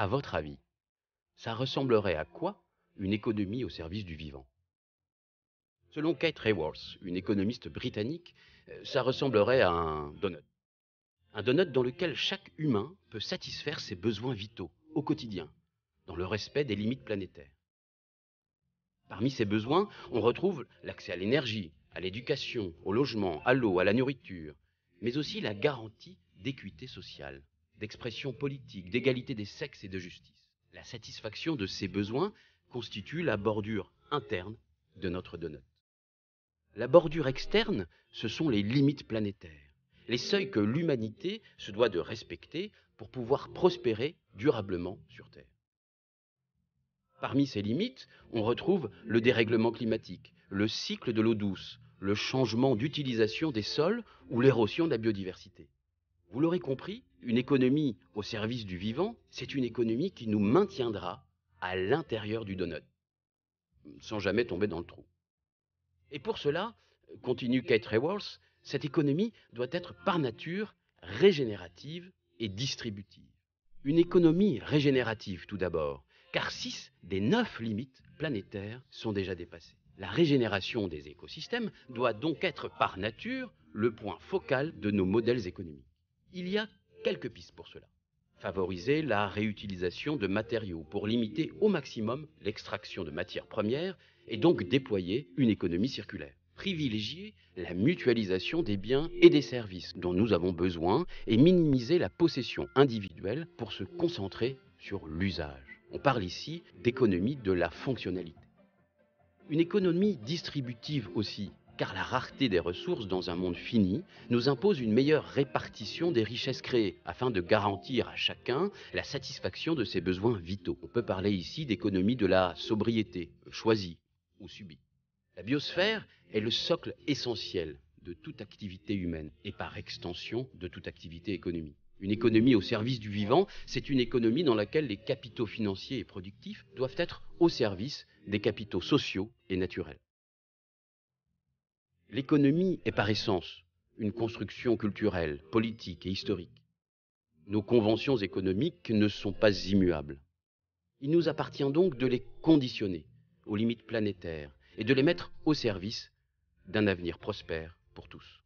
À votre avis, ça ressemblerait à quoi une économie au service du vivant? Selon Kate Raworth, une économiste britannique, ça ressemblerait à un donut. Un donut dans lequel chaque humain peut satisfaire ses besoins vitaux au quotidien, dans le respect des limites planétaires. Parmi ces besoins, on retrouve l'accès à l'énergie, à l'éducation, au logement, à l'eau, à la nourriture, mais aussi la garantie d'équité sociale, d'expression politique, d'égalité des sexes et de justice. La satisfaction de ces besoins constitue la bordure interne de notre donut. La bordure externe, ce sont les limites planétaires, les seuils que l'humanité se doit de respecter pour pouvoir prospérer durablement sur Terre. Parmi ces limites, on retrouve le dérèglement climatique, le cycle de l'eau douce, le changement d'utilisation des sols ou l'érosion de la biodiversité. Vous l'aurez compris, une économie au service du vivant, c'est une économie qui nous maintiendra à l'intérieur du donut, sans jamais tomber dans le trou. Et pour cela, continue Kate Raworth, cette économie doit être par nature régénérative et distributive. Une économie régénérative tout d'abord, car 6 des 9 limites planétaires sont déjà dépassées. La régénération des écosystèmes doit donc être par nature le point focal de nos modèles économiques. Il y a quelques pistes pour cela. Favoriser la réutilisation de matériaux pour limiter au maximum l'extraction de matières premières et donc déployer une économie circulaire. Privilégier la mutualisation des biens et des services dont nous avons besoin et minimiser la possession individuelle pour se concentrer sur l'usage. On parle ici d'économie de la fonctionnalité. Une économie distributive aussi, car la rareté des ressources dans un monde fini nous impose une meilleure répartition des richesses créées, afin de garantir à chacun la satisfaction de ses besoins vitaux. On peut parler ici d'économie de la sobriété, choisie ou subie. La biosphère est le socle essentiel de toute activité humaine et par extension de toute activité économique. Une économie au service du vivant, c'est une économie dans laquelle les capitaux financiers et productifs doivent être au service des capitaux sociaux et naturels. L'économie est par essence une construction culturelle, politique et historique. Nos conventions économiques ne sont pas immuables. Il nous appartient donc de les conditionner aux limites planétaires et de les mettre au service d'un avenir prospère pour tous.